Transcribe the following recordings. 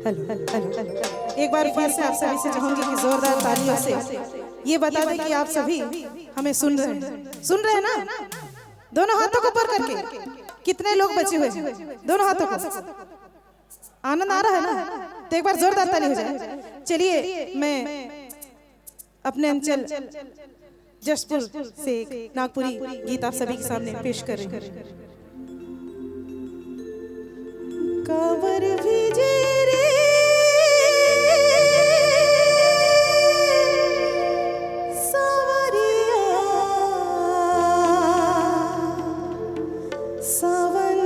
Hello hello. एक बार फिर से आप सभी से चाहूंगी कि जोरदार तालियों से ये बता दें कि आप सभी हमें सुन रहे हैं ना? दोनों हाथों को ऊपर करके। कितने लोग बचे हुए हैं? दोनों हाथों को। आनंद आ रहा है ना? तो एक बार जोरदार ताली हो जाए। चलिए मैं अपने अंचल जशपुर से एक नागपुरी गीत आप सभी के सामने पेश कर रही हूँ। कांवर भीजे रे सावरिया, सावन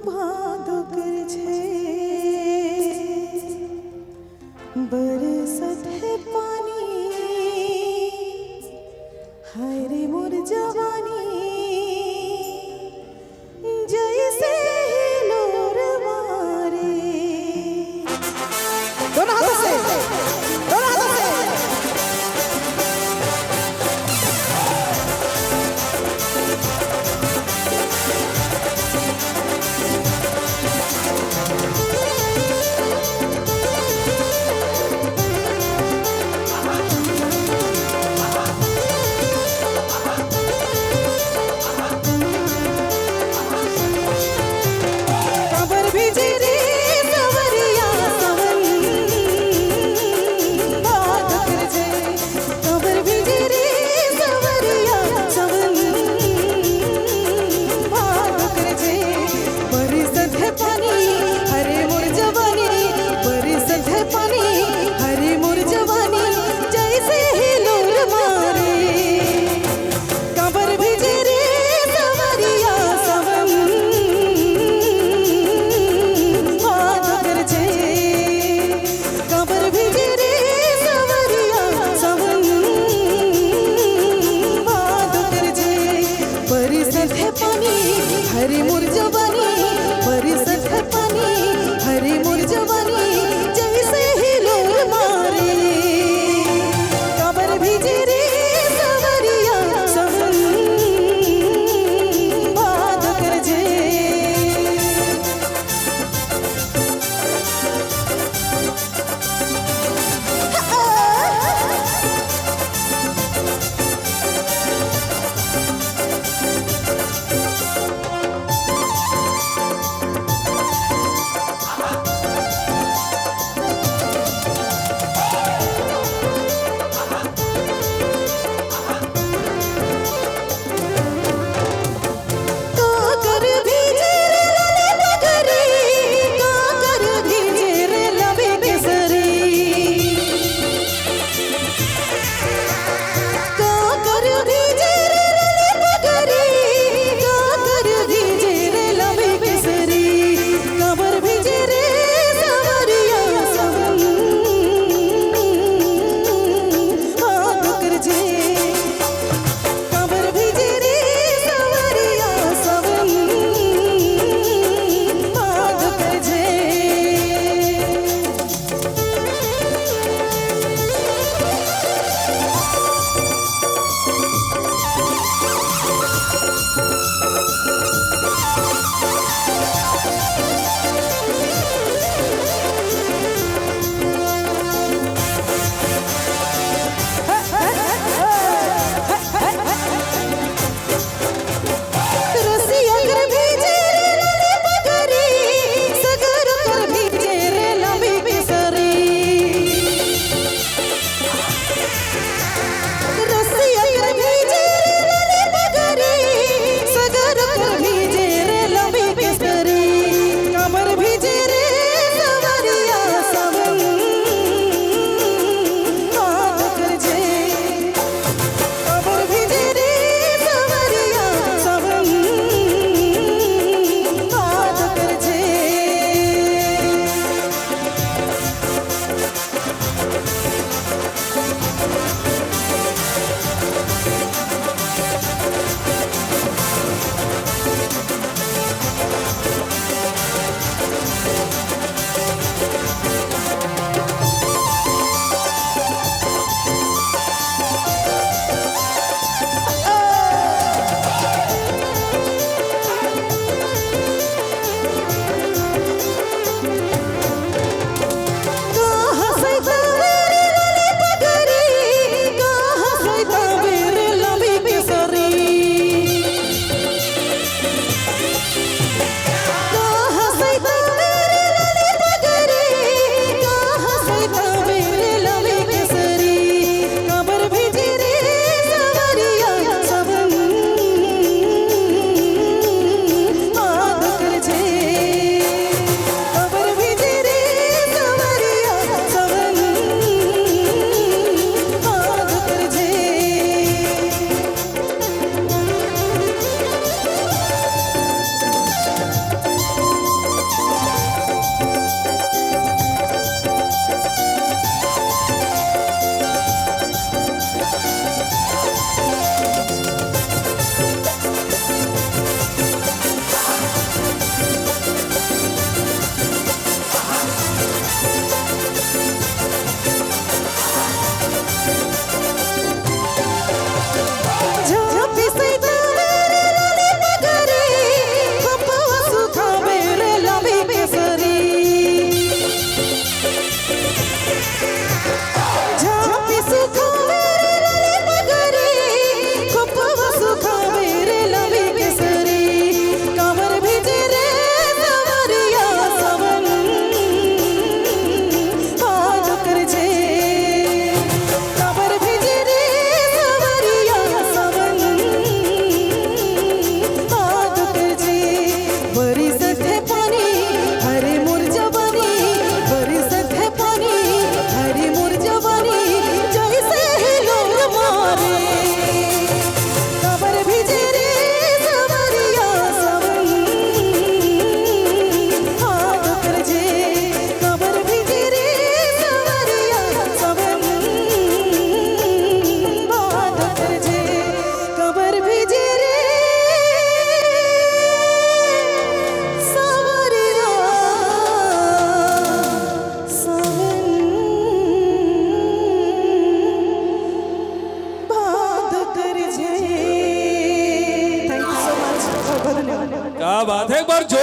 भादो करछे, बरसत है पानी, हाय रे मोर जवानी, जैसे लोर मारे। दोनों हाथों से, दोनों हाथों से। हरे मोर जवानी, बरसत है पानी, हरे मोर जवानी, जैसे ही लोर मारे। कांवर भीजे रे सावरिया, सावन भादो करछे। एक बार जोर